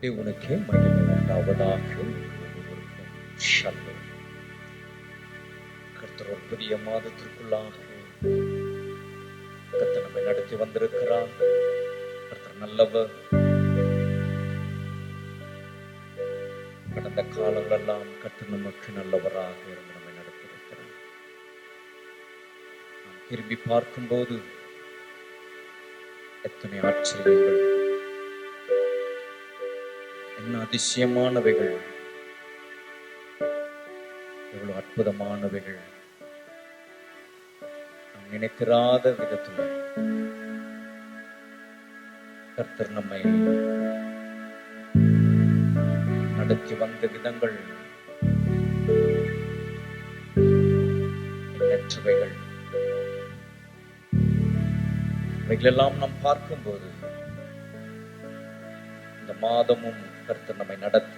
தேவனுக்கே மகிமை உண்டாவதாக. ஷல்லோம். கர்த்தர் ஒரு புதிய மாதத்திற்குள்ளாக கர்த்தர் நம்மை நடத்தி வந்திருக்கிறார். கர்த்தர் நல்லவர். கடந்த காலங்களெல்லாம் கர்த்தர் நமக்கு நல்லவராக இருந்து நம்மை நடத்தியிருக்கிறார். நாம் திரும்பி பார்க்கும்போது எத்தனை ஆச்சரியங்கள், என்ன அதிசயமானவைகள், எவ்வளவு அற்புதமானவைகள், நாம் நினைக்கிறாத விதத்தில் கர்த்தர் நம்மை நடத்தி வந்த விதங்கள் எண்ணற்றவைகள். இவைகளெல்லாம் நாம் பார்க்கும்போது இந்த மாதமும் கர்த்தர் நம்மை நடத்த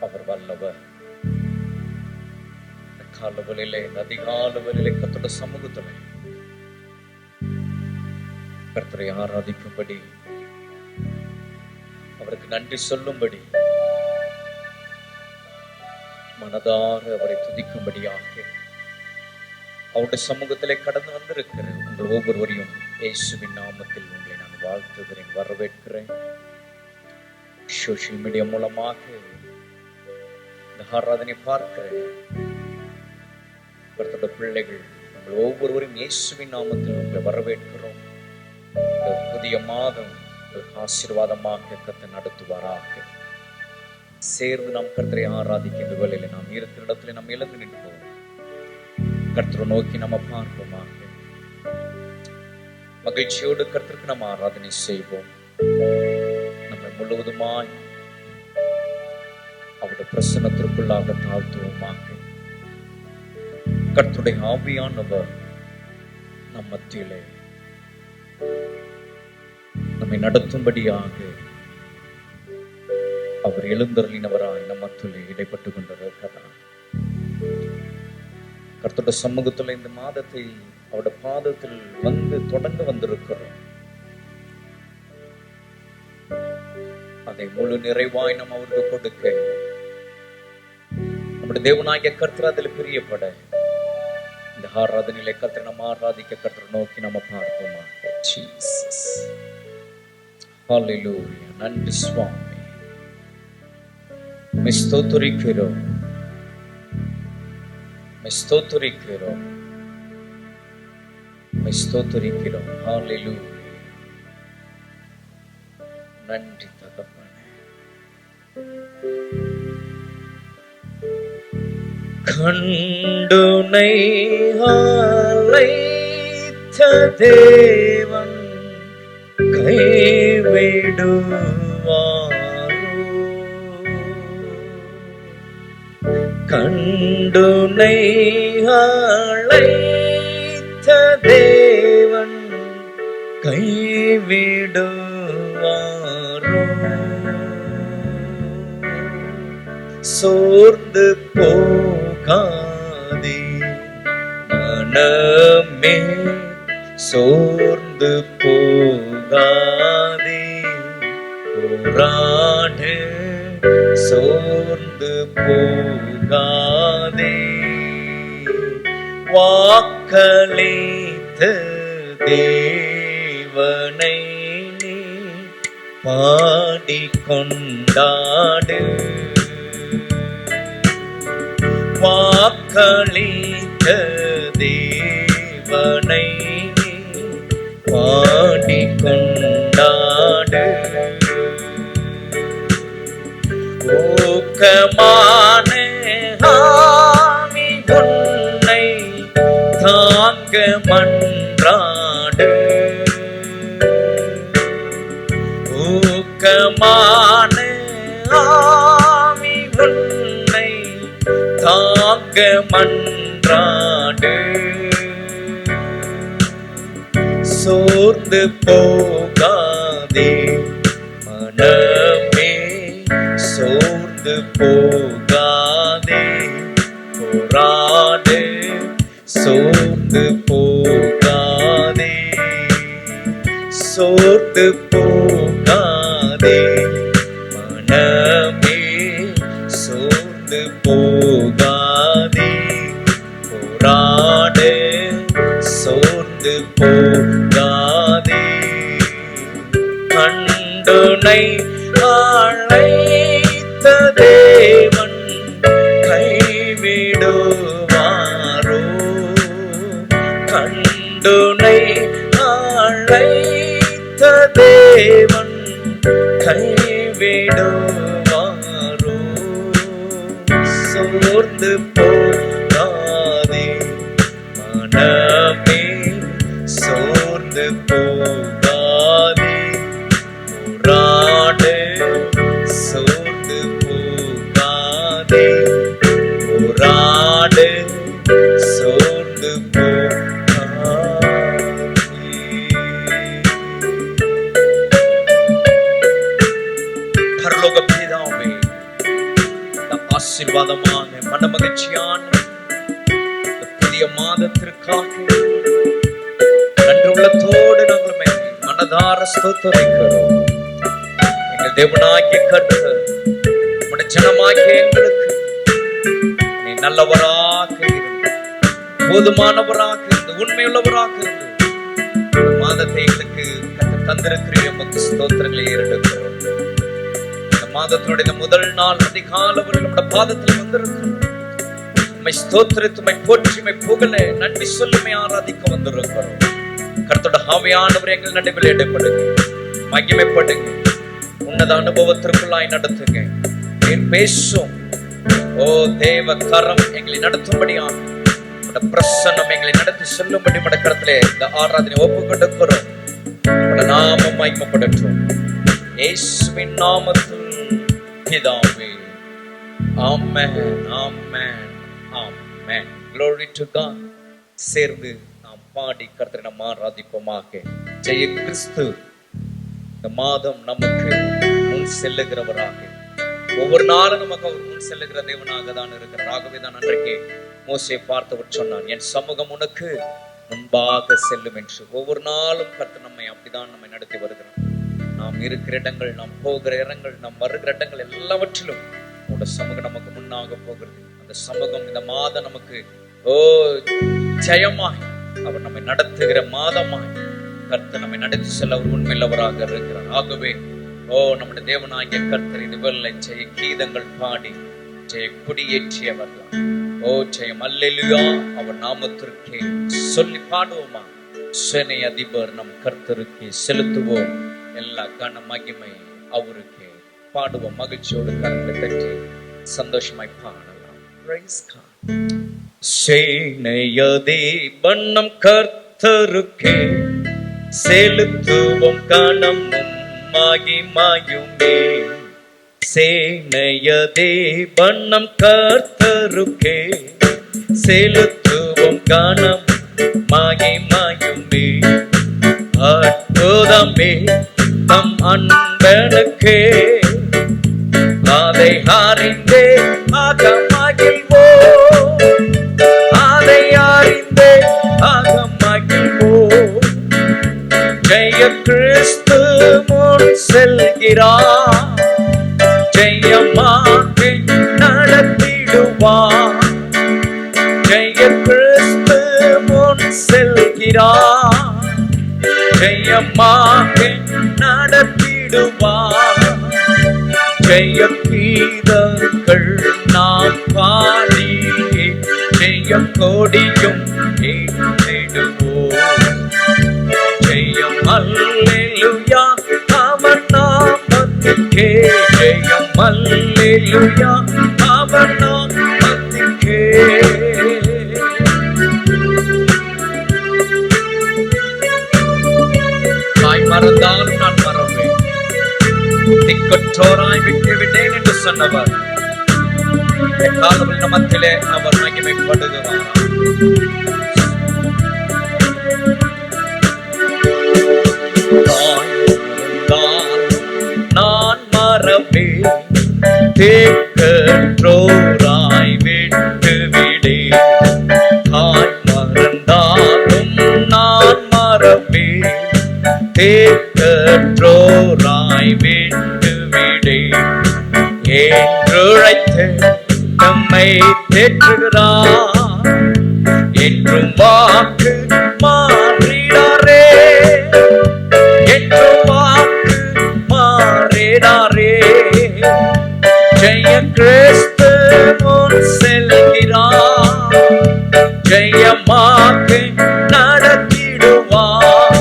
அவர் வல்லவர். இந்த காலவெளியிலே, இந்த அதிகாலவெளியிலே கர்த்தருடைய சமூகத்திலே கர்த்தரை ஆராதிக்கும்படி, அவருக்கு நன்றி சொல்லும்படி, மனதார அவரை துதிக்கும்படியாக அவருடைய சமூகத்திலே கடந்து வந்திருக்கிற உங்கள் ஒவ்வொருவரையும் இயேசுவின் நாமத்தில் உங்களை நான் வாழ்த்துகிறேன், வரவேற்கிறேன். சோசியல் மீடியா மூலமாக இந்த ஆராதனை பார்க்கிற கர்த்தருடைய பிள்ளைகள் உங்கள் ஒவ்வொருவரும் இயேசுவின் நாமத்தில் உங்களை வரவேற்கிறோம். இந்த புதிய மாதம் உங்களுக்கு ஆசீர்வாதமாக கர்த்தர் நடத்துவாராக. சேர்ந்து நாம் கர்த்தரை ஆராதிக்கின்ற வேளையில நாம் இருக்கிற இடத்துல நாம் எழுந்து நிற்போம். கர்த்தரை நோக்கி நம்ம பார்ப்போமாக. மகிழ்ச்சியோடு கர்த்தருக்கு நம்ம ஆராதனை செய்வோம். நம்மை முழுவதுமாய் அவருடைய பிரசன்னத்திற்குள்ளாக தாழ்த்துவோமாக. கர்த்தருடைய ஆவியானவர் நம் மத்தியிலே நம்மை நடத்தும்படியாக அவர் எழுந்தருளினவராய் நம் மத்தியிலே இடைப்பட்டு கொண்டிருக்கிறார். கர்த்தருடைய சமூகத்தில் இந்த மாதத்தை அவருடைய பாதத்தில் வந்து தொடர்ந்து வந்திருக்கிறோம். அதை முழு நிறைவாய் நாம் அவருக்கு கொடுக்க, நம்முடைய தேவனாகிய கர்த்தர் அதில் பிரியப்பட, இந்த ஆராதனையிலே கர்த்தரை நம்ம ஆராதிக்க கர்த்தரை நோக்கி நம்ம பார்ப்போமா. ஜீசஸ், ஹல்லேலூயா. நன்றி சுவாமி, ஸ்தோத்திரிக்கிறோம், ஸ்தோத்திரிக்கிறோம், ஸ்தோத்திரிக்கிறோம். ஹல்லேலூயா. நன்றி தகப்பனே. கண்டுனை அழைத்த தேவன் கைவிடுவாரோ? கண்டுனை அழைத்த தேவன் கைவிடுவாரோ? சோர்ந்து போகாதே மனமே, சோர்ந்து போகாதே, போராடு, சோர்ந்து போகாதே. வாக்களித்த தேவனை நீ பாடிக்கொண்டாடு. வாக்களித்த தேவனை நீ பாடிக்கொண்டாடு. ஊக்கமான ஆவி உன்னை தாங்க மன்றாடு. ஊக்கமான ஆவி உன்னை தாங்க மன்றாடு. சோர்ந்து போகாதே மனமே, சோர்ந்து போகாதே, போராடு, சோர்ந்து போகாதே, சோர்ந்து போகாதே போராடு, சோர்ந்து போகாதே. கண்டுனை அழைத்த தேவன் கைவிடுவாரோ? கண்டுனை அழைத்த தேவன் கைவிடுவாரோ? சோர்ந்து போகாதே மனமே, சோர்ந்து போகாதே. போராடு, சோர்ந்து போகாதே. போராடு, சோர்ந்து போகாதே. பரலோக பிதாவே, ஆசீர்வாதமான மனமகிழ்ச்சியான புதிய மாதத்திற்காக நன்றி உள்ளத்தோடு நாங்கள் மனதார ஸ்தோத்திரிக்கிறோம். எங்கள் தேவனாகிய கர்த்தர், உம்முடைய ஜனமாகிய எங்களுக்கு நீ நல்லவராக இருந்து, போதுமானவராக இருந்து, உண்மையுள்ளவராக இருந்து இந்த மாதத்தை எங்களுக்கு கர்த்தர் தந்திருக்கிறீர். உமக்கு ஸ்தோத்திரங்களை ஏறெடுக்கிறோம். மாதத்தினுடைய முதல் நாள் அதிகாலை நம்முடைய பாதத்தில் வந்திருக்கிறோம். உம்மை ஸ்தோத்திரித்து, உம்மை போற்றி, உம்மை புகழ, நன்றி சொல்லுமை ஆராதிக்க வந்திருக்கிறோம். கர்த்தருடைய ஆவியானவர் எங்கள் நடுவில் இடைப்படுங்க, மகிமைப்படுங்க, உன்னத அனுபவத்திற்குள்ளாய் நடத்துங்க. நீர் பேசும் ஓ தேவ கரம் எங்களை நடத்தும்படியாக உம்முடைய பிரசன்னம் எங்களை நடத்தி சொல்லும்படி உம்முடைய கரத்திலே இந்த ஆராதனை ஒப்புக் கொடுக்கிறோம். உம்முடைய நாமம் மகிமைப்படட்டும் இயேசுவின் நாமத்தில் பிதாவே. ஆமென், ஆமென், ஆமென். Glory to God. சேர்ந்து நாம் பாடி கர்த்தரை நாம் ஆராதிப்போமாக. ஜெய கிறிஸ்து. இந்த மாதம் நமக்கு முன் செல்லுகிறவராக, ஒவ்வொரு நாளும் நமக்கு அவர் முன் செல்லுகிற தேவனாக தான் இருக்கிறார். ஆகவே தான் அன்றைக்கே மோசே பார்த்தவர் சொன்னான், என் சமூகம் உனக்கு முன்பாக செல்லும் என்று. ஒவ்வொரு நாளும் கர்த்தர் நம்மை அப்படிதான் நம்மை நடத்தி வருகிறார். நாம் இருக்கிற இடங்கள், நாம் போகிற இடங்கள், நாம் வருகிற இடங்கள் எல்லாவற்றிலும் உங்களோட சமூகம் நமக்கு முன்னாக போகிறது. அந்த சமூகம் இந்த மாதம் நமக்கு ஜெயமாய் அவர் நம்மை நடத்துகிற மாதமாய் கர்த்தர் நம்மை நடத்தி செல்ல அவர் உண்மையுள்ளவராக இருக்கிறார். ஆகவே நம்முடைய தேவனாகிய கர்த்தர் இது வெள்ளை ஜெய கீதங்கள் பாடி ஜெய கொடியேற்றியவர்கள். ஜெயம் அல்லேலூயா அவர் நாமத்திற்கே சொல்லி பாடுவோமா. சேனை அதிபர் நம் கர்த்தருக்கு செலுத்துவோம் எல்லா கன மகிமை அவருக்கே. பாடுவோம் மகிழ்ச்சியோடு, கரங்களை தட்டி சந்தோஷமாய் பாடலாம். Praise God. சேனையதிபர் நம் கர்த்தருக்கே செலுத்துவோம் கனமும் மகிமையுமே. சேனையதிபர் நம் கர்த்தருக்கே செலுத்துவோம் கனமும் மகிமையுமே. அற்புதமே தம் அன்பனுக்கே அதை அறிந்தே ஆக மகிழ்வோம், அதை அறிந்தே ஆக மகிழ்வோம். ஜெய கிறிஸ்து முன் செல்கிறார், ஜெயமாக நடத்திடுவார். ஜெய கிறிஸ்து முன் செல்கிறார், ஜெயமாக நடத்திடுவார். ஜெய கீதங்கள் நாம் பாடி ஜெய கொடியும் ஏற்றிடுவோம். ஜெயம் அல்லேலூயா அவர் நாமத்திற்கே, ஜெயம் அல்லேலூயா அவர் நாமத்திற்கே. மறந்தாலும் நான் மறவேன், திக்கற்றோராய் விட்டுவிட்டேன் என்று சொன்னவர் காலவில் நமத்திலே அவர் மகிமைப்படுகிறார். நான் மறவேன், திக்கற்றோராய் விட்டுவிடேன். மறந்தாலும் நான் மறவேன், தேற்றோராய் விட்டுவிடே. என்றுழைத்து நம்மை தேற்றுகிறார், என்றும் வாக்கு மாறிடாரே, என்றும் வாக்கு மாறிடாரே. ஜெய கிறிஸ்து முன் செல்கிறார், ஜெயமாக நடத்திடுவார்.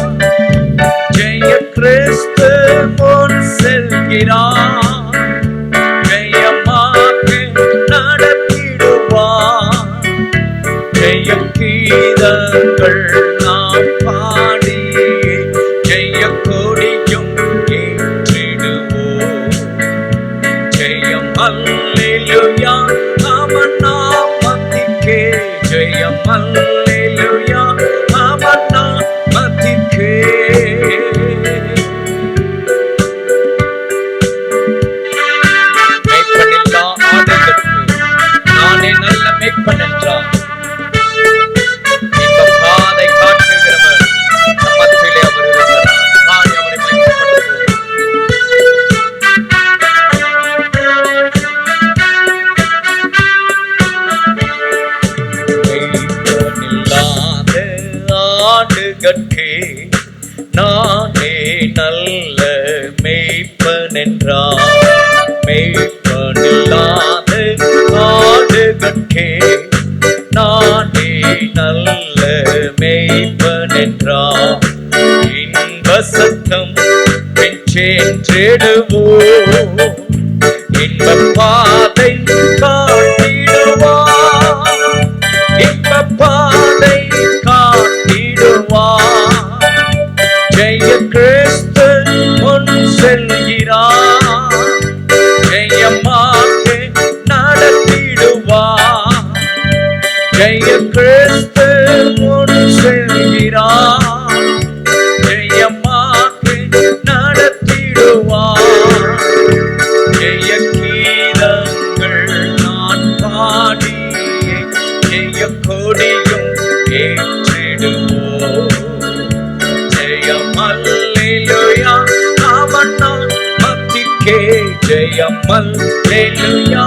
ஜெய கிறிஸ்து முன் செல்கிறார், ஜெயமாக நடத்திடுவார். ஜெய கீதங்கள் நாம் பாடி ஜெய கொடியும் ஏற்றிடுவோம். ஜெயம் அல்லேலூயா அவன் நாமத்திற்கே, ஜெயம் அல்லேலூயா அவன் நாமத்திற்கே. மேய்ப்பனில்லா ஆடுகளுக்கு நானே நல்ல மேய்ப்பன் என்றார். இந்த பாதை காட்டுகிறவர் மத்தியிலே அவர் இருக்கிறார். பாடி அவரை மேய்ப்பனில்லாத ஆடுகட்கே நானே நல்ல மேய்ப்பன் என்றார். மேய்ப்பனில்லாத ஆடுகட்கே நானே நல்ல மேய்ப்பன் என்றார். இன்ப சத்தம் சென்றிடுவோம், இன்ப பாதை காட்டிடுவார், இன்ப பாதை காட்டிடுவார். ஜெய கிறிஸ்து முன் செல்கிறார், ஜெயமாக நடத்திடுவார். ஜெய கிறிஸ்து முன் செல்கிறார், ஜெயமாக நடத்திடுவார். ஜெய கீதங்கள் நான் பாடி ஜெய கொடியும் ஏற்றிடுவோம். ஜெயம் அல்லேலூயா அவன் நாமத்திற்கே, ஜெயம் அல்லேலூயா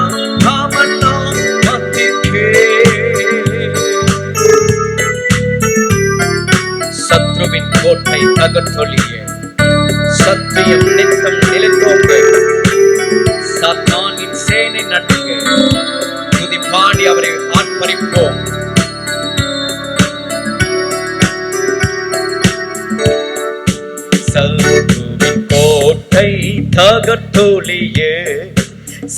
அவன் நாமத்திற்கே. சத்ருவின் கோட்டை தகர்த்தொழிய சத்தியம் நித்தம் நிலைத்தோங்க, சாத்தானின் சேனை நடுங்க. துதி பாடி அவரை ஆர்ப்பரிப்போம். சத்ருவின் கோட்டை தகர்த்தொழிய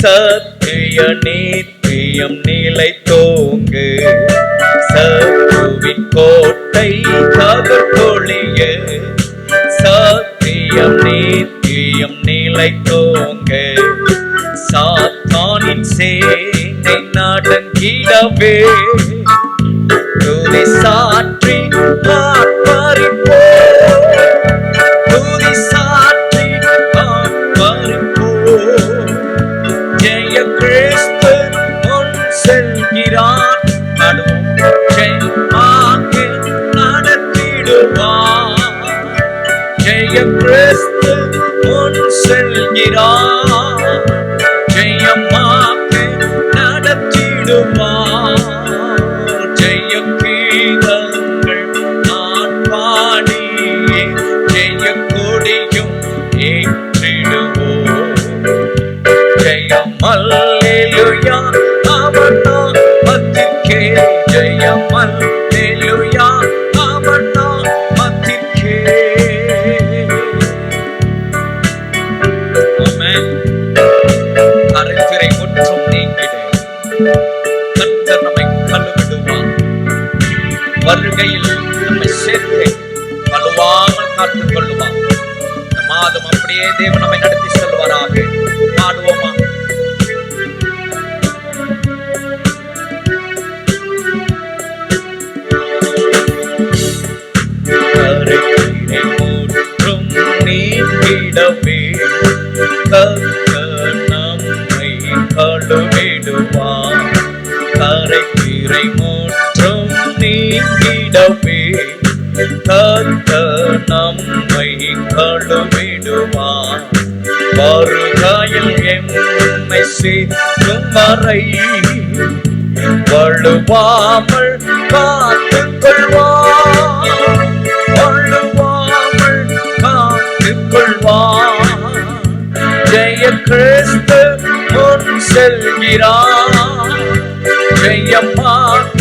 சத்திய நித்தியம் நிலைத்தோங்கு. சத்ருவின் கோட்டை தகர்த்தொழிய சத்தியம் நித்தியம் நிலைத்தோங்கு. சாத்தானின் சேனை நடங்கிடவே துதி சாற்றி ஆர்ப்பரிப்போம், துதி சாற்றி ஆர்ப்பரிப்போம். ஜெய கிறிஸ்து முன் செல்கிறார், ஜெயமாக நடத்திடுவார். ஜெய கிறிஸ்து முன் செல்கிறார், ஜெயமாக நடத்திடுவார். ஜெய கீதங்கள் நான் பாடி ஜெய கொடியும் ஏற்றிடுவோம். ஜெயம் அல்லேலூயா அவன் நாமத்திற்கே, ஜெயம் அல்லேலூயா அவன் நாமத்திற்கே. ஆமென். கரைதிரை முற்றும் நீங்கிட கர்த்தர் நம்மை கழுவிடுவார். வருகையில் நம்மை சேர்த்து கழுவாமல் காத்துக் கொள்ளுவார். இந்த மாதம் அப்படியே தேவன் நம்மை நடத்தி செல்வாராக. பாடுவோமா? கரைதிரை முற்றும் நீங்கிடவே கர்த்தர் நம்மை கழுவிடுவார். கரைதிரை முற்றும் நீங்கிடவே கர்த்தர் நம்மை கழுவிடுவார். வருகையில் எம்மை சேர்க்கும் வரை வழுவாமல் காத்துக் கொள்வார், வழுவாமல் காத்துக் கொள்வார். ஜெய கிறிஸ்து முன் செல்கிறார், ஜெயமாக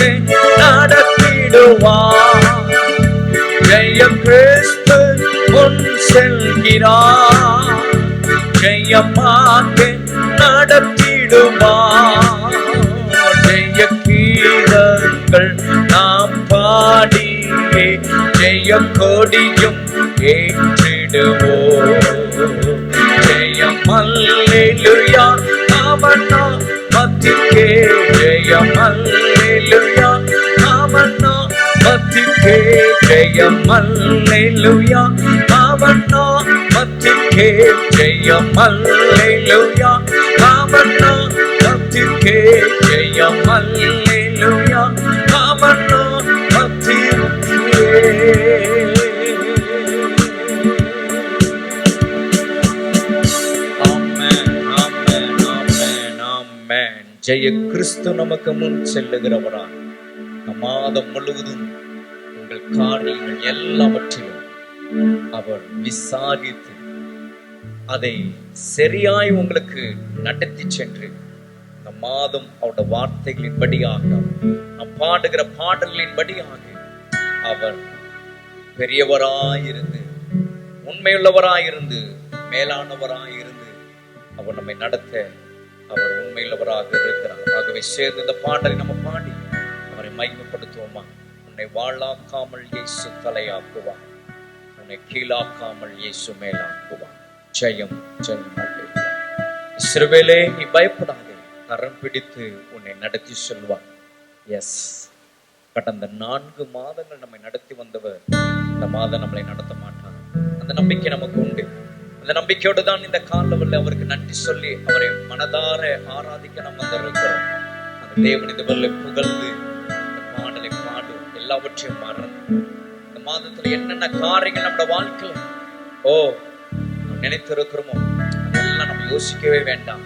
நடத்திடுவார். ஜெய கிறிஸ்து முன் செல்கிறார், ஜெயமாக நடத்திடுவார். ஜெய கீதங்கள் நாம் பாடியே ஜெய கொடியும் ஏற்றிடுவோம். ஜெயம் அல்லேலூயா அவன் நாமத்திற்கே, ஜெயம் அல்லேலூயா அவன் நாமத்திற்கே, ஜெயம் அல்லேலூயா அவன் நாமத்திற்கே, ஜெயம் அல்லேலூயா அவன் நாமத்திற்கே, ஜெயம் அல்லேலூயா அவன் நாமத்திற்கே. ஜெய கிறிஸ்து நமக்கு முன் செல்லுகிறவராய் மாதம் முழுவதும் உங்கள் காரியங்கள் எல்லாவற்றிலும் அவர் விசாரித்து அதை சரியாய் உங்களுக்கு நடத்தி சென்று இந்த மாதம் அவருடைய வார்த்தைகளின் படியாக நாம் பாடுகிற பாடல்களின் படியாக அவர் பெரியவராயிருந்து உண்மையுள்ளவராயிருந்து மேலானவராயிருந்து அவர் நம்மை நடத்த அவர் உண்மையுள்ளவராக இருக்கிறார். ஆகவே சேர்ந்து இந்த பாடலை நம்ம பாடி அவரை மகிமைப்படுத்துவோமா? உன்னை வாழாக்காமல் இயேசு தலையாக்குவார், உன்னை கீழாக்காமல் இயேசு மேலாக்குவார். ஜெயம் ஜெயம். இஸ்ரவேலே நீ பயப்படாதே, கரம் பிடித்து உன்னை நடத்தி செல்வார். எஸ், கடந்த 4 மாதங்கள் நம்மை நடத்தி வந்தவர் இந்த மாதம் நம்மளை நடத்த மாட்டார். அந்த நம்பிக்கை நமக்கு உண்டு. அந்த நம்பிக்கையோடு தான் இந்த காலவல்ல அவருக்கு நன்றி சொல்லி அவரை மனதார ஆராதிக்க நாம் வந்திருக்கிறோம். அந்த தேவன் இந்த வல்ல புகழ்ந்து இந்த பாடலை பாடும் எல்லாவற்றையும் மறந்து இந்த மாதத்துல என்னென்ன காரியங்கள் நம்ம வாழ்க்கையில நினைத்திருக்கிறோமோ அதெல்லாம் நம்ம யோசிக்கவே வேண்டாம்.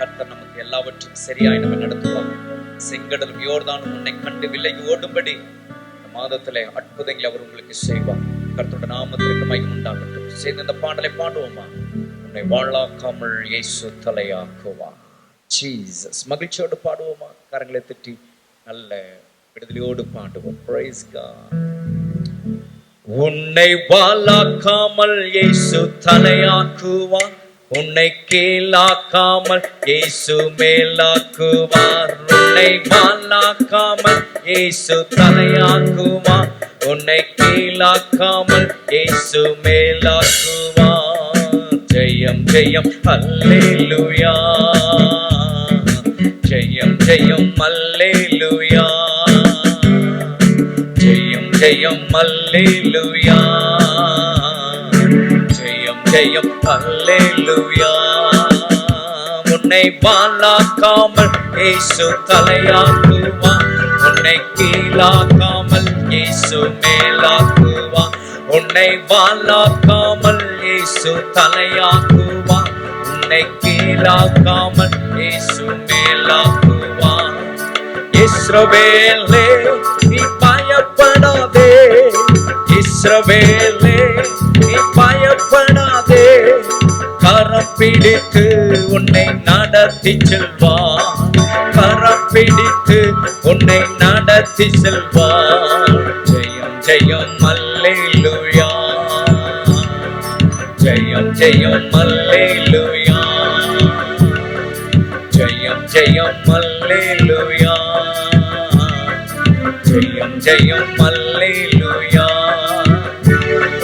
கர்த்தர் நமக்கு எல்லாவற்றையும் சரியாய் நம்ம நடத்துவாங்க. செங்கடலும் யோர்தானும் உன்னை கண்டு விலகி ஓடும்படி இந்த மாதத்துல அற்புதங்களை அவர் உங்களுக்கு செய்வார். கர்த்தருடைய நாமத்திற்கு மகிமை உண்டாகட்டும். சேர்ந்து இந்த பாடலை பாடுவோமா? உன்னை வாழாக்காமல் இயேசு தலையாக்குவார். ஜீசஸ். மகிழ்ச்சியோடு பாடுவோமா? கரங்களை தட்டி நல்ல விடுதலையோடு பாடுவோம். Praise God. உன்னை வாழாக்காமல் இயேசு தலையாக்குவார், உன்னை கீழாக்காமல் இயேசு மேலாக்குவார். உன்னை வாழாக்காமல் இயேசு தலையாக்குவார், உன்னை கீழாக்காமல் இயேசு மேலாக்குவார். ஜெயம் ஜெயம் அல்லேலூயா, ஜெயம் ஜெயம் அல்லேலூயா, ஜெயம் ஜெயம் அல்லேலூயா, ஜெயம் ஜெயம் அல்லேலூயா. உன்னை வாழாக்காமல் இயேசு தலையாக்குவார், உன்னை கீழாக்காமல் இயேசு மேலாக்குவார். உன்னை வாழாக்காமல் இயேசு தலையாக்குவார், உன்னை கீழாக்காமல் இயேசு மேலாக்குவார். இஸ்ரவேலே நீ பயப்படாதே, இஸ்ரவேலே நீ பயப்படாதே, கரம் பிடித்து உன்னை நடத்தி செல்வார், கரம் பிடித்து உன்னை நடத்தி செல்வார். ஜெயம் ஜெயம் அல்லேலூயா, ஜெயம் ஜெயம் அல்லேலூயா, ஜெயம் ஜெயம் அல்லேலூயா, ஜெயம் ஜெயம் அல்லேலூயா.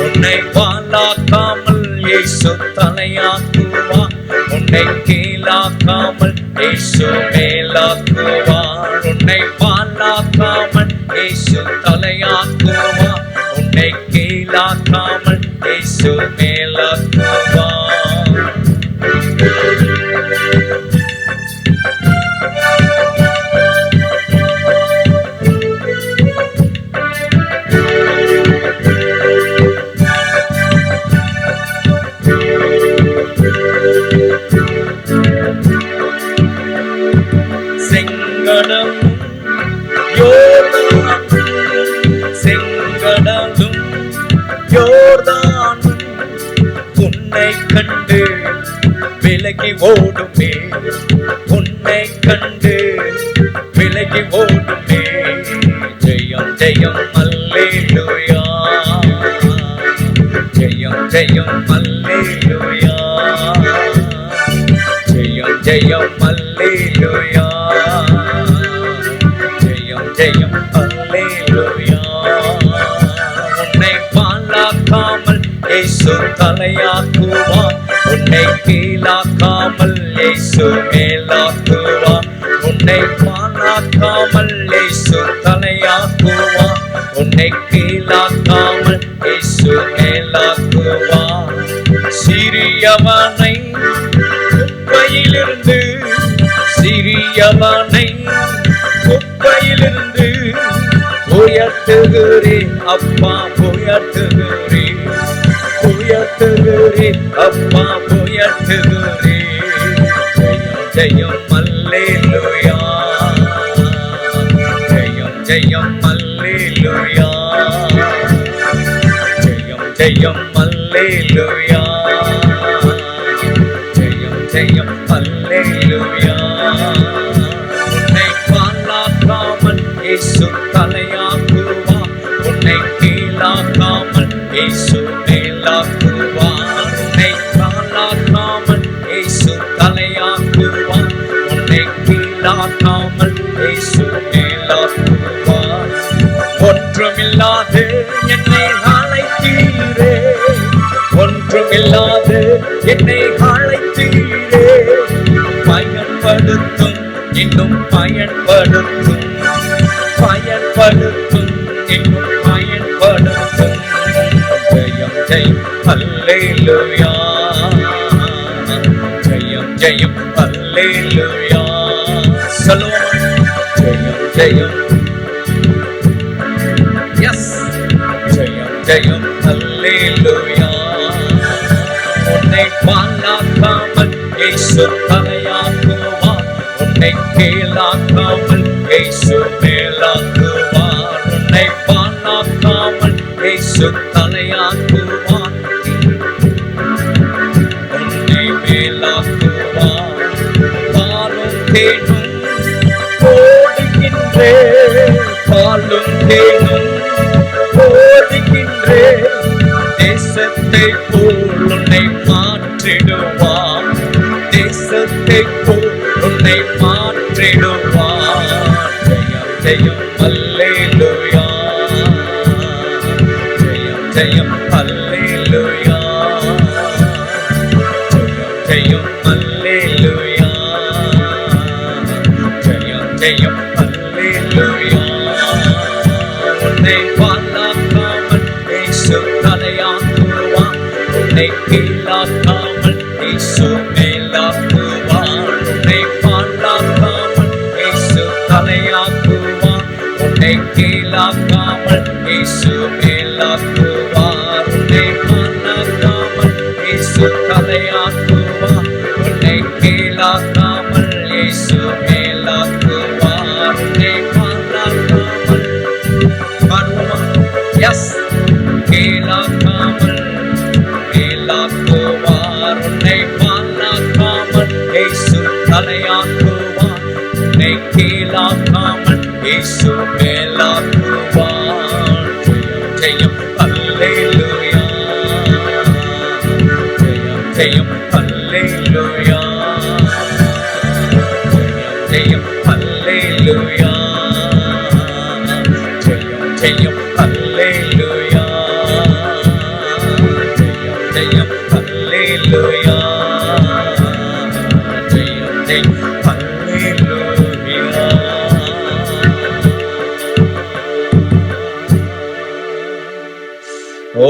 உன்னை வாழாக்காமல் இயேசு தலையாக்குவார், உன்னை கீழாக்காமல் இயேசு மேலாக்குவார். உன்னை வாழாக்காமல் இயேசு தலையாக்குவார், உன்னை கீழாக்காமல் இயேசு மேலாக்குவார். செங்கடம் விலகி ஓடுமே, உன்னை கண்டு விலகி ஓடுமே. ஜெயம் ஜெயம் அல்லேலூயா, ஜெயம் ஜெயம் அல்லேலூயா, ஜெயம் ஜெயம் அல்லேலூயா, ஜெயம் ஜெயம் அல்லேலூயா. உன்னை பாழாக்காமல் இயேசு தலையாக்குவார், உன்னை கீழாக்காமல் இயேசு மேலாக்குவார். உன்னை பாழாக்காமல் இயேசு தலையாக்குவார், உன்னை கீழாக்காமல் இயேசு மேலாக்குவார். சிறியவனை குப்பையிலிருந்து, சிறியவனை குப்பையிலிருந்து உயர்த்துகிறேன் அப்பா, உயர்த்துகிறேன், உயர்த்துகிறேன் அப்பா, உயர்த்துகிறேன். ஜெயம் ஜெயம் அல்லேலூயா, ஜெயம் ஜெயம் அல்லேலூயா, ஜெயம் ஜெயம் அல்லேலூயா, ஜெயம் ஜெயம் அல்லேலூயா. உன்னை பாழாக்காமல் இயேசு தலையாக்குவார், உன்னை கீழாக்காமல் இயேசு மேலாக்குவார். உன்னை பாழாக்காமல் இயேசு தலையாக்குவார், உன்னை கீழாக்காமல் இயேசு மேலாக்குவார். ஒன்றுமில்லாது என்னை அழைத்தீரே, ஒன்றுமில்லாது என்னை அழைத்தீரே. பயன்படுத்தும், இன்னும் பயன்படுத்தும், பயன்படுத்தும், இன்னும் பயன்படுத்தும். ஜெயம் ஜெயம் அல்லேலூயா, ஜெயம் ஜெயம் அல்லேலூயா. சொல்லுவோம், ஜெயம் ஜெயம், எஸ், ஜெயம் ஜெயம் அல்லேலூயா. உன்னை பாழாக்காமல் இயேசு தலையாக்குவார், உன்னை கீழாக்காமல் இயேசு மேலாக்குவார். உன்னை பாழாக்காமல் இயேசு தலையாக்குவார், உன்னை மேலாக்குவார். பாலும் தேனும் ஓடுகின்றே, பாலும் தேனும் ஓடுகின்றே. தேசத்தை போல் உன்னை மாற்றிடுவார், தேசத்தை போல் உன்னை மாற்றிடுவார். ஜெயம் ஜெயம் அல்லேலூயா, ஜெயம் ஜெயம் அல்லேலூயா, ஜெயம் ஜெயம் அல்லேலூயா, ஜெயம் ஜெயம் அல்லேலூயா. உன்னை பாழாக்காமல் இயேசு தலையாக்குவார், உன்னை கீழாக்காமல் இயேசு மேலாக்குவார். உன்னை பாழாக்காமல் இயேசு தலையாக்குவார், உன்னை கீழாக்காமல் இயேசு மேலாக்குவார். உன்னை பாழாக்காமல் இயேசு தலையாக்குவார், உன்னை கீழாக்காமல் இயேசு மேலாக்குவார். உன்னை பாழாக்காமல், பாடுவோமா? எஸ், கீழாக்காமல் மேலாக்குவார். உன்னை பாழாக்காமல் இயேசு தலையாக்குவார், உன்னை கீழாக்காமல் இயேசு மேலாக்குவார். ஜெயம் ஜெயம் அல்லேலூயா, ஜெயம் ஜெயம் அல்லேலூயா, ஜெயம் ஜெயம் அல்லேலூயா, ஜெயம் ஜெயம் அல்லேலூயா, ஜெயம் ஜெயம் அல்லேலூயா, ஜெயம் ஜெயம் அல்லேலூயா. ஓ,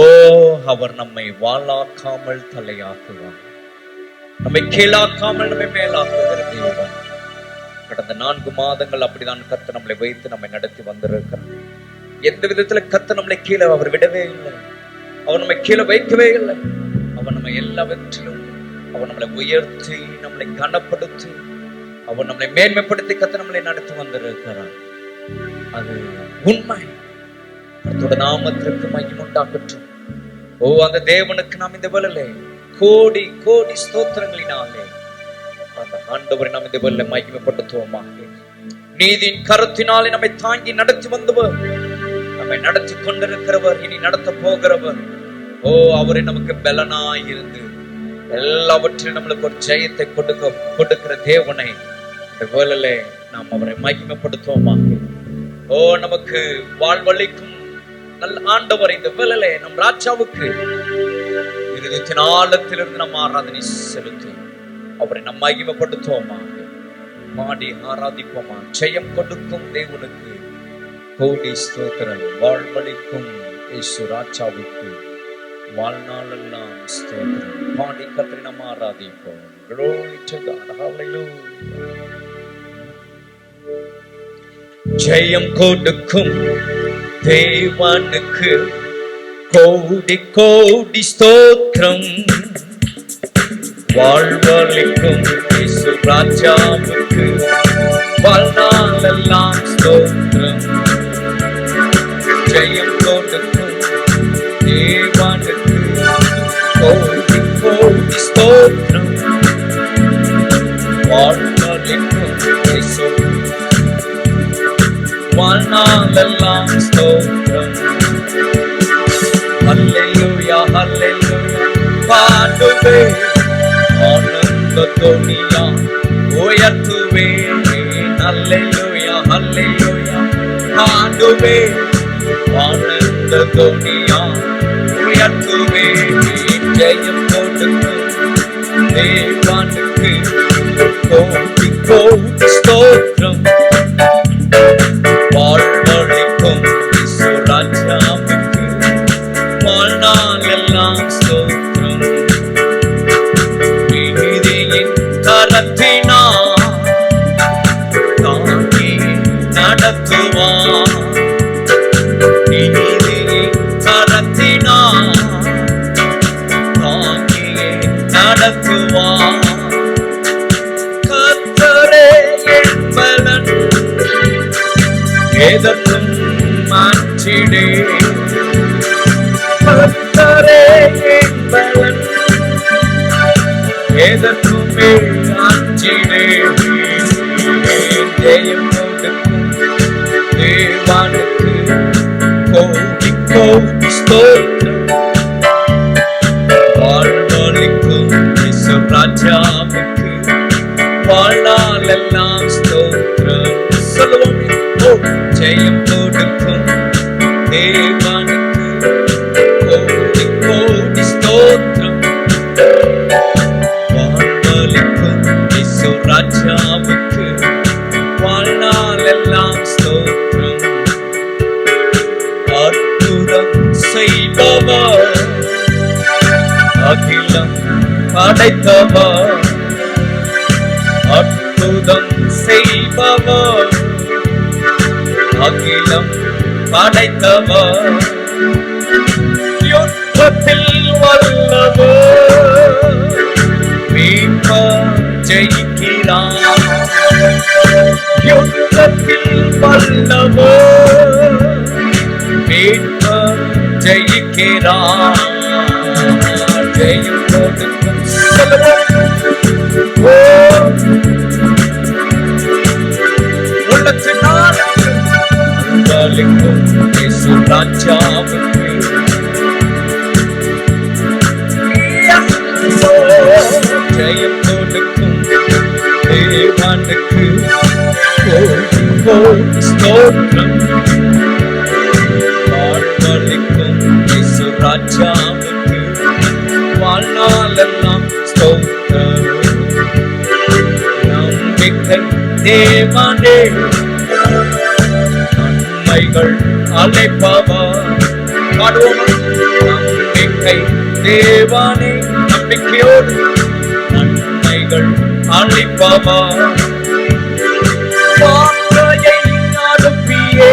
அவர் நம்மை வாளாக்காமல் தலையாக்குவார், நம்மை கீழாக்காமல் நம்மை மேலாக்குகிற தேவன். கடந்த 4 மாதங்கள் அப்படிதான் கர்த்தர் நம்மளை வைத்து நம்மை நடத்தி வந்திருக்கிறார். எந்த விதத்துல கர்த்தர் நம்மளை கீழே அவர் விடவே இல்லை, அவர் நம்மை கீழே வைக்கவே இல்லை. அவர் நம்ம எல்லாவற்றிலும் அவர் நம்மளை உயர்த்தி, நம்மளை கனப்படுத்தி, அவர் நம்மளை மேன்மைப்படுத்தி கர்த்தர் நம்மளை நடத்தி வந்திருக்கிறார். அது உண்மை. கர்த்தருடைய நாமத்திற்கு மகிமை உண்டாகட்டும். ஓ, அந்த தேவனுக்கு நாம் இந்த வேளையிலே கோடி கோடி ஸ்தோத்திரங்களினாலே அந்த ஆண்டவரை நாம் இந்த வேளையிலே மகிமைப்படுத்துவோமாக. நீதியின் கரத்தினாலே நம்மை தாங்கி நடத்தி வந்தவர், நம்மை நடத்தி கொண்டிருக்கிறவர், இனி நடத்த போகிறவர். ஓ, அவரை நமக்கு பலனாய் இருந்து எல்லாவற்றிலும் நம்மளுக்கு ஒரு ஜெயத்தை கொடுக்கிற தேவனை இந்த வேளையிலே நாம் அவரை மகிமைப்படுத்துவோமாக. ஓ, நமக்கு வாழ்வளிக்கும் நல்ல ஆண்டவர் இந்த வேளையிலே நம் ராஜாவுக்கு இருதயத்தின் ஆழத்திலிருந்து நம்ம ஆராதனை செலுத்தி அவரை நம் மகிமைப்படுத்துவோமாக. பாடி ஆராதிப்போமா. ஜெயம் கொடுக்கும் தேவனுக்கு கோடி ஸ்தோத்திரம். வாழ்வளிக்கும் இயேசு ராஜாவுக்கு வாழ்நாளெல்லாம் ஸ்தோத்திரம். பாடி கர்த்தரை நாம் ஆராதிப்போம். Glory to God. Hallelujah. ஜெயம் கொடுக்கும் தேவனுக்கு கோடி கோடி ஸ்தோத்திரம். வாழ்வளிக்கும் இயேசு ராஜாவுக்கு வாழ்நாளெல்லாம் ஸ்தோத்திரம். ஜெயம் கொடுக்கும் தேவனுக்கு கோடி கோடி ஸ்தோத்திரம். வாழ்வளிக்கும் இயேசு வாழ்நாளெல்லாம் ஸ்தோத்திரம். ஹல்லேலூயா ஹல்லேலூயா பாடுவே ஆனந்த துணியா உயர்த்துவே. ஹல்லேலூயா ஹல்லேலூயா பாடுவே ஆனந்த துணியா உயர்த்துவே. ஜெயம் கொடுக்கும் தேவனுக்கு கோடி கோடி ஸ்தோத்திரம். வாழ்வளிக்கும் இயேசு ராஜாவுக்கு வாழ்நாளெல்லாம் ஸ்தோத்திரம். நீதியின் கரத்தினால் தாங்கி நடத்துவார். நீதியின் கரத்தினால் தாங்கி நடத்துவார். கர்த்தரே என் பலன், எதற்கும் மாற்றிடே. கர்த்தரே என் பலன், எதற்குமே மாற்றிடே. ஜெயம் கொடுக்கும் தேவனுக்கு கோடி கோடி ஸ்தோத்திரம். வாழ்வளிக்கும் இயேசு ராஜாவுக்கு வாழ்நாளெல்லாம் ஸ்தோத்திரம். சொல்லுவோம். ஜெயம் கொடுக்கும் தேவனுக்கு கோடி கோடி ஸ்தோத்திரம். வாழ்வளிக்கும் இயேசு ராஜாவுக்கு வாழ்நாளெல்லாம் ஸ்தோத்திரம். அற்புதம் செய்பவர், அகிலம் படைத்தவர். அற்புதம் செய்பவர், அகிலம் படைத்தவர். யுத்தத்தில் வல்லவர், மீட்பர் ஜெயிக்கிறார். யுத்தத்தில் வல்லவர், மீட்பர் ஜெயிக்கிறார். ஜெயம் கொடுக்கும் உள்ளத்தினால் இயேசு ராஜாவுக்கு ஜெயம் கொடுக்கும் தேவனுக்கு கோடி கோடி ஸ்தோத்திரம். வாழ்வளிக்கும் இயேசு ராஜாவுக்கு வாழ்நாளெல்லாம் ஸ்தோத்திரம். நம்பிக்கை தேவனே, நன்மைகள் அழைப்பவர். பாடுவோம். நம்பிக்கை தேவனே, நம்பிக்கையோடு நன்மைகள் அழைப்பவர். வார்த்தையை அனுப்பியே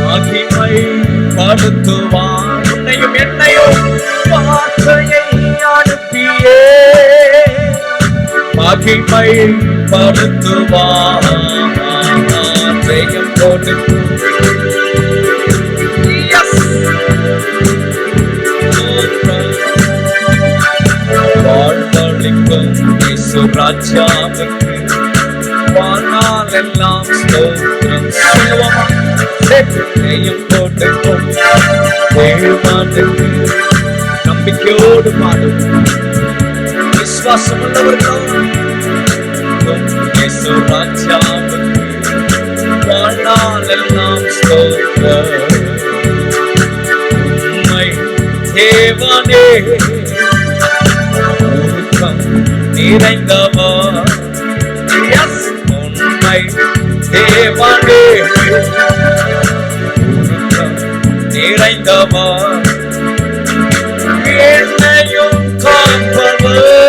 மகிமை படுத்துவார். உன்னையும் என்னையும் வார்த்தையை அனுப்பியே மகிமை படுத்துவார். ஜெயம் கொடுக்கும் வாழ்வளிக்கும் ராஜாவுக்கு வாழ்நாள் எல்லாம் ஸ்தோத்திரம் சொல்லுவோமா? ஜெயம் கொடுக்கும் தேவனுக்கு நம்பிக்கையோடு பாடும் விசுவாசம் உள்ளவர்கள் ராஜாவுக்கு வாழ்நாள் எல்லாம் ஸ்தோத்திரம். உம்மை தேவனே உருக்கம் நிறைந்தவா, உண்மை தேவனே உருக்கம் நிறைந்தவா, என்னையும் காப்பவர்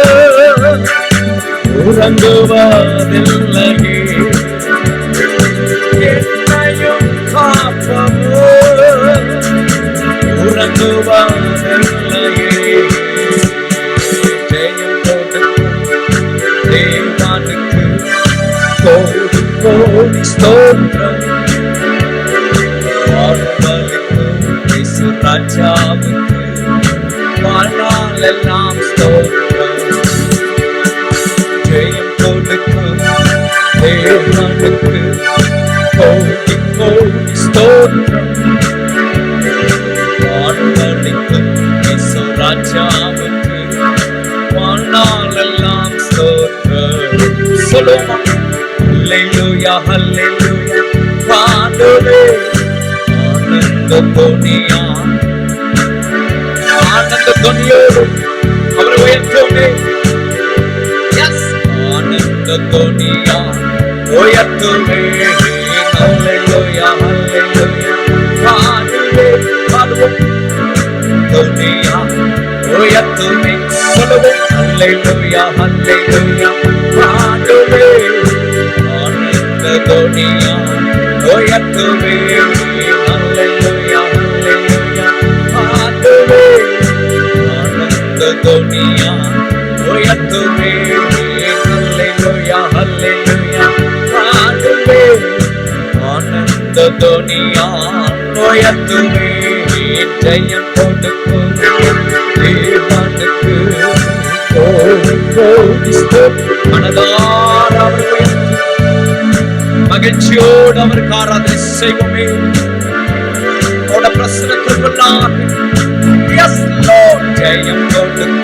உறங்குவதில்லையே, என்னையும் காப்பவர் உறங்குவதில்லையே. ஜெயம் கொடுக்கும் தேவனுக்கு கோடி கோடி ஸ்தோத்திரம். வாழ்வளிக்கும் இயேசு ராஜாவுக்கு வாழ்நாள் எல்லாம் ஸ்தோத்திரம். ஜெயம் கொடுக்கும் தேவனுக்கு கோடி கோடி ஸ்தோத்திரம். வாழ்வளிக்கும் இயேசு ராஜாவுக்கு வாழ்நாள் எல்லாம் ஸ்தோத்திரம். சொல்லுமா? ஹல்லேலூயா ஹல்லேலூயா பாடுவே ஆனந்த துணியா, ஆனந்த துணியோடு அவரை உயர்த்துவே. ஆனந்த துணியா உயர்த்துவே. ஹல்லேலூயா ஹல்லேலூயா பாடுவே பாடுவோம் துணியா உயர்த்துவே. சொல்லுவோம் ஹல்லேலூயா ஹல்லேலூயா பாடுவே ஆனந்த துணியா உயர்த்துவே. ஹல்லேலூயா ஹல்லேலூயா பாடுவே ஆனந்த துணியா உயர்த்துவே. ஹல்லேலூயா ஹல்லேலூயா பாடுவே ஆனந்த துணியா உயர்த்துவே. ஜெயம் கொடுக்கும் தேவனுக்கு கோடி கோடி ஸ்தோத்திரம். மனதார அவர் மகிழ்ச்சியோடு அவருக்கு ஆராதனை செய்வோமே. அவருடைய பிரசன்னத்திற்குள்ளாக ஜெயம் கொடுக்கும்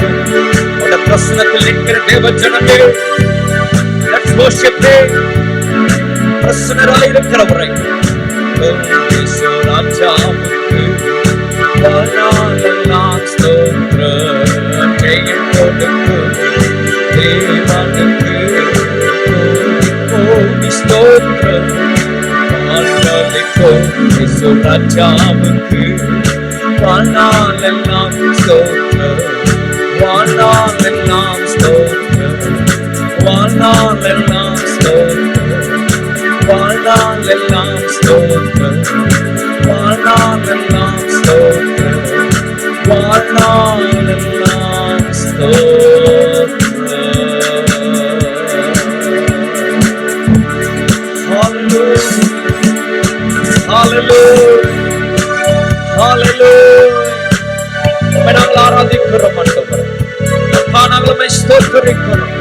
அவருடைய பிரசன்னத்தில் நிற்கிற தேவ ஜனமே, பிரசன்னராய் இருக்கிறவரை ராஜாவுக்கு வாழ்நாள் எல்லாம் ஸ்தோத்திரம். ஜெயம் கொடுக்கும் தேவனுக்கு கோடி ஸ்தோத்திரம். வாழ்வளிக்கும் இயேசு ராஜாவுக்கு வாழ்நாள் எல்லாம் ஸ்தோத்திரம். வாழ்நாள் எல்லாம் ஸ்தோத்திரம். வாழ்நாள் எல்லாம் ஸ்தோத்திரம். வாழ்நாள் எல்லாம் ஸ்தோத்திரம். வாழ்நாள் எல்லாம் ஸ்தோத்திரம். வாழ்நாள் எல்லாம் ஸ்தோத்திரம். நாங்கள் ஆராதிக்கிறோம் ஆண்டவரே, நாங்கள் ஸ்தோத்திரிக்கிறோம்.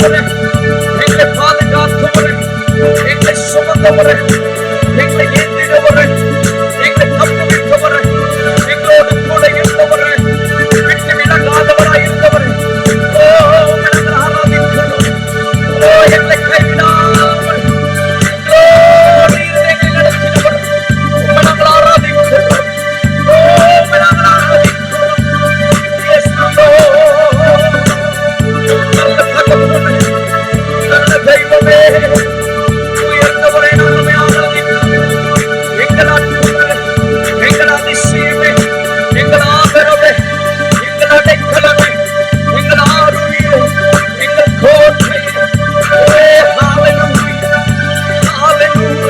நடத்தினவரே, எங்களை பாதுகாத்தவரே, எங்களை சுமந்தவரே, எங்களை ஏந்தினவரே, எங்களை தப்புவித்தவரே, எங்களோடு கூட இருந்தவரே, விட்டு விலகாதவராய் இருந்தவரே, ஓ நாங்கள் ஆராதிக்கிறோம். ஓ எங்களை கைவிடாமல் எங்களோடு இருந்து எங்களை நடத்தினவர், உம்மை நாங்கள் ஆராதிக்கிறோம். ஓ உம்மை நாங்கள் ஆராதிக்கிறோம். Yes, Lord. நல்ல தகப்பனே, நல்ல தெய்வமே, உயர்ந்தவரே, நாங்கள் உம்மை ஆராதிக்கிறோம். எங்கள் அற்புதமே, எங்கள் அதிசயமே, எங்கள் ஆதரவே, எங்கள் அடைக்கலமே, எங்கள் ஆருயிரே, எங்கள் கோட்டையே. Hallelujah, hallelujah,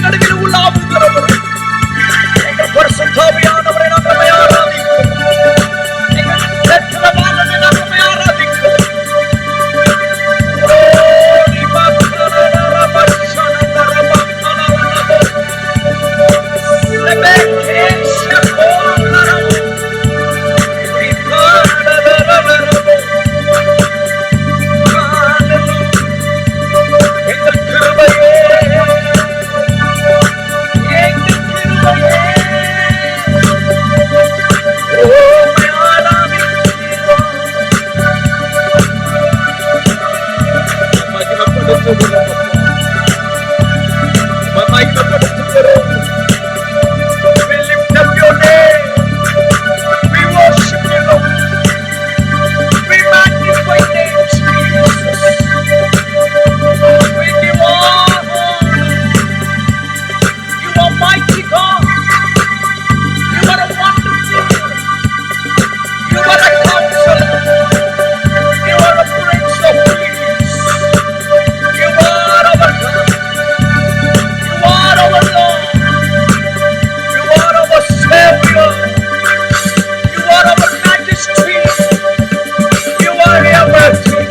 நடுவில் உள்ளாவுகிறவர் எங்கள் பரிசுத்தாவியானவரை நாங்கள் உம்மை ஆராதிக்கிறோம். எங்கள் பெற்றவாளனை நாங்கள் உம்மை ஆராதிக்கிறோம். எங்கள் கிருபையே, எங்கள் கிருபையே, உம்மை ஆராதிக்கிறோம். மகிமைப்படுத்துகிறோம் அப்பா, உம்மை மகிமைப்படுத்துகிறோம். We lift up your name. We worship you, Lord. We magnify your name, Jesus. We give all honor. You are mighty God. You are a wonderful God. You are a counselor. You are a prince of peace. You are our God. You are our Lord. You are our Savior. You are our Majesty. You are everything.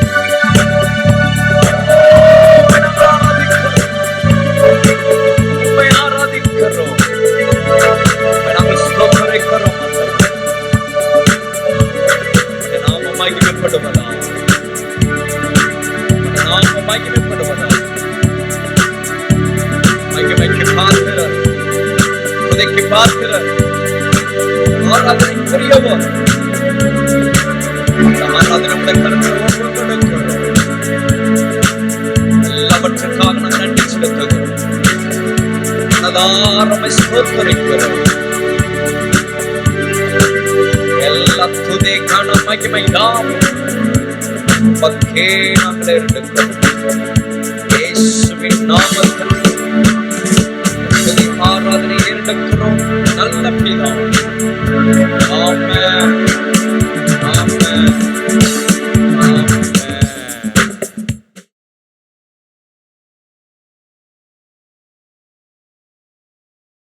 உம்மை ஆராதிக்கிறோம். உம்மை நாங்கள் ஸ்தோத்திரிக்கிறோம். உம்முடைய நாமம் மகிமைப்படுவதாக. உம்முடைய நாமம் மகிமைப்படுவதாக. மகிமைக்கு பாத்திரர், துதிக்கு பாத்திரர், ஆராதனைக்குரியவர். இந்த ஆராதனையுடைய கருத்தில் ஒப்புக் கொடுக்கிறோம். எல்லாவற்றுக்காக நாங்கள் நன்றி செலுத்துகிறோம். மனதார உம்மை ஸ்தோத்திரிக்கிறோம். எல்லா துதி கன மகிமை யாவும் உமக்கே நாங்கள் எடுக்கிறோம்.